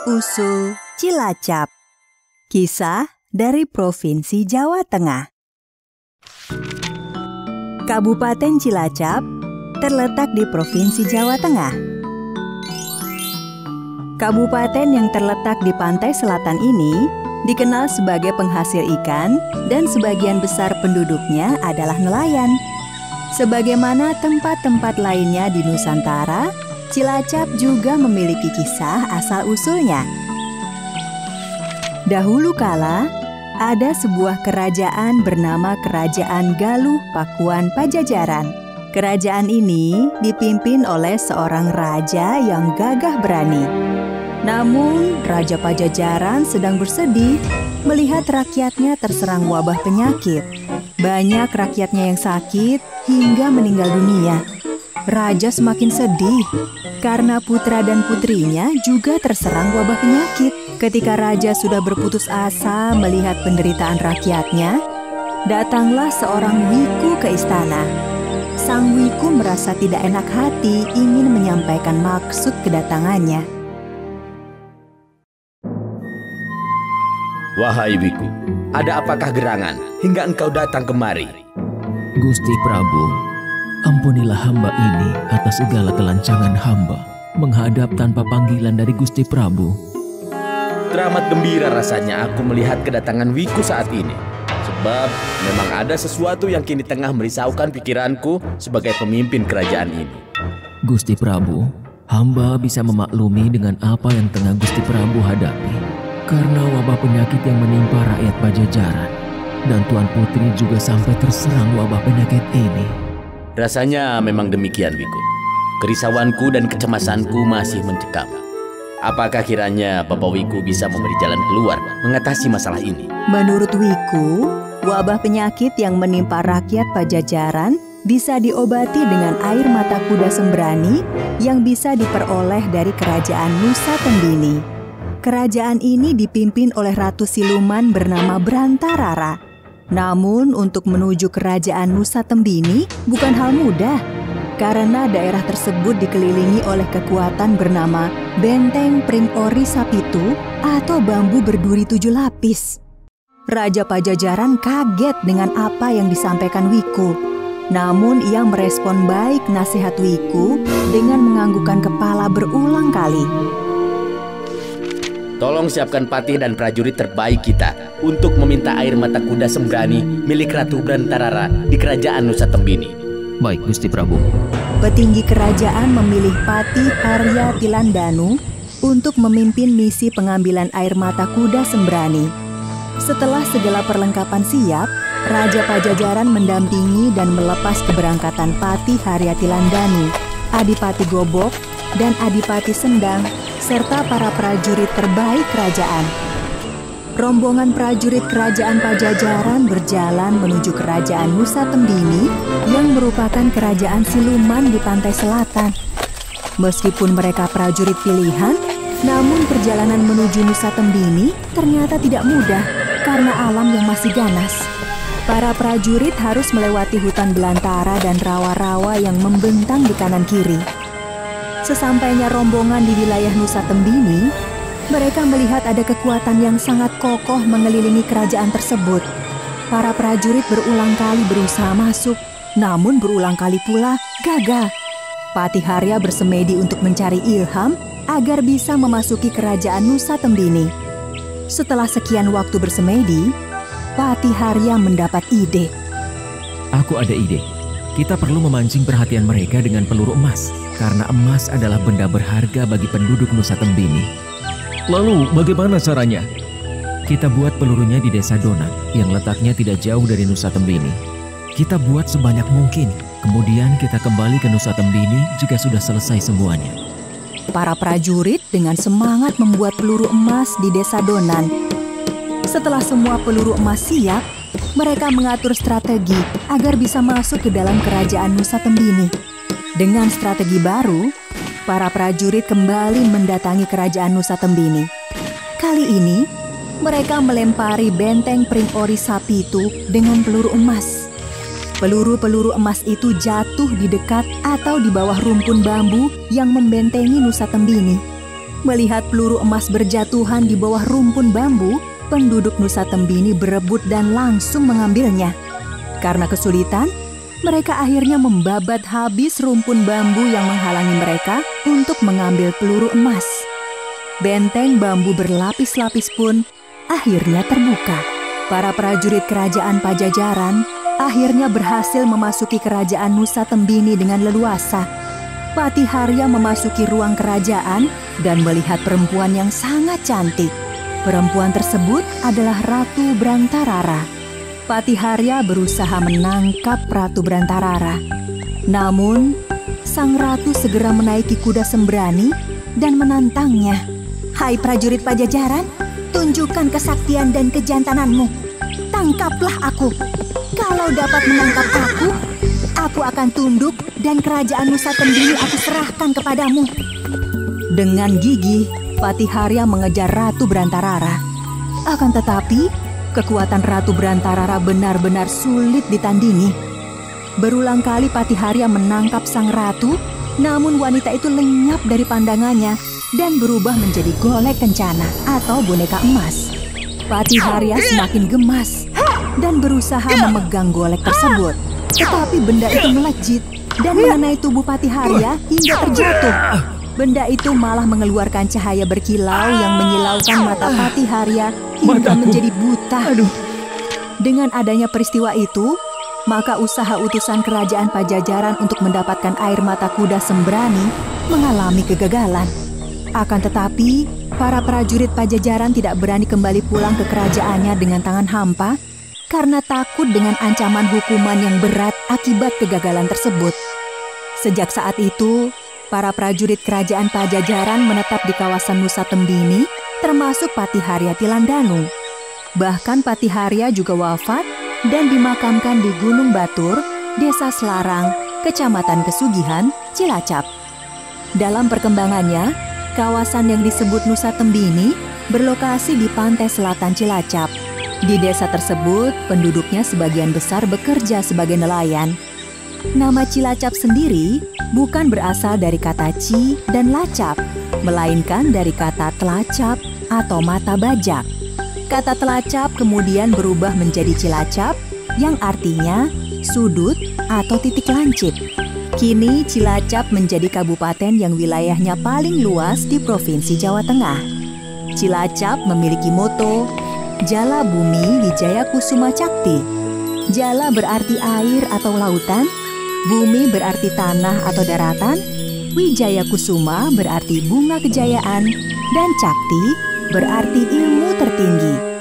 Asal-usul Cilacap. Kisah dari Provinsi Jawa Tengah. Kabupaten Cilacap terletak di Provinsi Jawa Tengah. Kabupaten yang terletak di pantai selatan ini dikenal sebagai penghasil ikan dan sebagian besar penduduknya adalah nelayan. Sebagaimana tempat-tempat lainnya di Nusantara, Cilacap juga memiliki kisah asal-usulnya. Dahulu kala, ada sebuah kerajaan bernama Kerajaan Galuh Pakuan Pajajaran. Kerajaan ini dipimpin oleh seorang raja yang gagah berani. Namun, Raja Pajajaran sedang bersedih melihat rakyatnya terserang wabah penyakit. Banyak rakyatnya yang sakit hingga meninggal dunia. Raja semakin sedih karena putra dan putrinya juga terserang wabah penyakit. Ketika raja sudah berputus asa melihat penderitaan rakyatnya, datanglah seorang wiku ke istana. Sang wiku merasa tidak enak hati ingin menyampaikan maksud kedatangannya. Wahai wiku, ada apakah gerangan hingga engkau datang kemari? Gusti Prabu, ampunilah hamba ini atas segala kelancangan hamba menghadap tanpa panggilan dari Gusti Prabu. Teramat gembira rasanya aku melihat kedatangan wiku saat ini. Sebab memang ada sesuatu yang kini tengah merisaukan pikiranku sebagai pemimpin kerajaan ini. Gusti Prabu, hamba bisa memaklumi dengan apa yang tengah Gusti Prabu hadapi. Karena wabah penyakit yang menimpa rakyat Pajajaran. Dan Tuan Putri juga sampai terserang wabah penyakit ini. Rasanya memang demikian, wiku. Kerisauanku dan kecemasanku masih mencekam. Apakah kiranya Bapak Wiku bisa memberi jalan keluar mengatasi masalah ini? Menurut Wiku, wabah penyakit yang menimpa rakyat Pajajaran bisa diobati dengan air mata kuda sembrani yang bisa diperoleh dari kerajaan Nusa Tembini. Kerajaan ini dipimpin oleh Ratu Siluman bernama Brantarara. Namun untuk menuju kerajaan Nusa Tembini bukan hal mudah, karena daerah tersebut dikelilingi oleh kekuatan bernama Benteng Pring Ori Sapitu atau bambu berduri 7 lapis. Raja Pajajaran kaget dengan apa yang disampaikan Wiku. Namun ia merespon baik nasihat Wiku dengan menganggukkan kepala berulang kali. Tolong siapkan patih dan prajurit terbaik kita untuk meminta air mata kuda sembrani milik Ratu Brantarara di kerajaan Nusa Tembini. Baik, Gusti Prabu. Petinggi kerajaan memilih Patih Harya Tilandanu untuk memimpin misi pengambilan air mata kuda sembrani. Setelah segala perlengkapan siap, Raja Pajajaran mendampingi dan melepas keberangkatan Patih Harya Tilandanu, Adipati Gobok, dan Adipati Sendang, serta para prajurit terbaik kerajaan. Rombongan prajurit kerajaan Pajajaran berjalan menuju kerajaan Nusa Tembini yang merupakan kerajaan siluman di pantai selatan. Meskipun mereka prajurit pilihan, namun perjalanan menuju Nusa Tembini ternyata tidak mudah karena alam yang masih ganas. Para prajurit harus melewati hutan belantara dan rawa-rawa yang membentang di kanan kiri. Sesampainya rombongan di wilayah Nusa Tembini, mereka melihat ada kekuatan yang sangat kokoh mengelilingi kerajaan tersebut. Para prajurit berulang kali berusaha masuk, namun berulang kali pula gagal. Patih Harya bersemedi untuk mencari ilham agar bisa memasuki kerajaan Nusa Tembini. Setelah sekian waktu bersemedi, Patih Harya mendapat ide. Aku ada ide. Kita perlu memancing perhatian mereka dengan peluru emas, karena emas adalah benda berharga bagi penduduk Nusa Tembini. Lalu bagaimana caranya? Kita buat pelurunya di desa Donan yang letaknya tidak jauh dari Nusa Tembini. Kita buat sebanyak mungkin, kemudian kita kembali ke Nusa Tembini jika sudah selesai semuanya. Para prajurit dengan semangat membuat peluru emas di desa Donan. Setelah semua peluru emas siap, mereka mengatur strategi agar bisa masuk ke dalam kerajaan Nusa Tembini. Dengan strategi baru, para prajurit kembali mendatangi kerajaan Nusa Tembini. Kali ini, mereka melempari benteng Pring Ori Sapitu dengan peluru emas. Peluru-peluru emas itu jatuh di dekat atau di bawah rumpun bambu yang membentengi Nusa Tembini. Melihat peluru emas berjatuhan di bawah rumpun bambu, penduduk Nusa Tembini berebut dan langsung mengambilnya. Karena kesulitan, mereka akhirnya membabat habis rumpun bambu yang menghalangi mereka untuk mengambil peluru emas. Benteng bambu berlapis-lapis pun akhirnya terbuka. Para prajurit kerajaan Pajajaran akhirnya berhasil memasuki kerajaan Nusa Tembini dengan leluasa. Patiharya memasuki ruang kerajaan dan melihat perempuan yang sangat cantik. Perempuan tersebut adalah Ratu Brantarara. Patiharya berusaha menangkap Ratu Brantarara. Namun, sang ratu segera menaiki kuda sembrani dan menantangnya. "Hai prajurit Pajajaran, tunjukkan kesaktian dan kejantananmu. Tangkaplah aku. Kalau dapat menangkap aku akan tunduk dan kerajaan Nusa Tembini aku serahkan kepadamu." Dengan gigih, Patiharya mengejar Ratu Brantarara. Akan tetapi, kekuatan Ratu Brantarara benar-benar sulit ditandingi. Berulang kali Patiharya menangkap sang ratu, namun wanita itu lenyap dari pandangannya dan berubah menjadi golek kencana atau boneka emas. Patiharya semakin gemas dan berusaha memegang golek tersebut. Tetapi benda itu melejit dan mengenai tubuh Patiharya hingga terjatuh. Benda itu malah mengeluarkan cahaya berkilau yang menyilaukan mata Patiharya hingga menjadi buta. Dengan adanya peristiwa itu, maka usaha utusan kerajaan Pajajaran untuk mendapatkan air mata kuda sembrani mengalami kegagalan. Akan tetapi, para prajurit Pajajaran tidak berani kembali pulang ke kerajaannya dengan tangan hampa karena takut dengan ancaman hukuman yang berat akibat kegagalan tersebut. Sejak saat itu, para prajurit kerajaan Pajajaran menetap di kawasan Nusa Tembini, termasuk Patiharya Tilandanu. Bahkan Patiharya juga wafat dan dimakamkan di Gunung Batur, Desa Selarang, Kecamatan Kesugihan, Cilacap. Dalam perkembangannya, kawasan yang disebut Nusa Tembini berlokasi di pantai selatan Cilacap. Di desa tersebut, penduduknya sebagian besar bekerja sebagai nelayan. Nama Cilacap sendiri bukan berasal dari kata ci dan lacap, melainkan dari kata telacap atau mata bajak. Kata telacap kemudian berubah menjadi Cilacap yang artinya sudut atau titik lancip. Kini Cilacap menjadi kabupaten yang wilayahnya paling luas di Provinsi Jawa Tengah. Cilacap memiliki moto Jala Bumi Wijaya Kusuma Cakti. Jala berarti air atau lautan, bumi berarti tanah atau daratan, Wijaya Kusuma berarti bunga kejayaan, dan Cakti berarti ilmu tertinggi.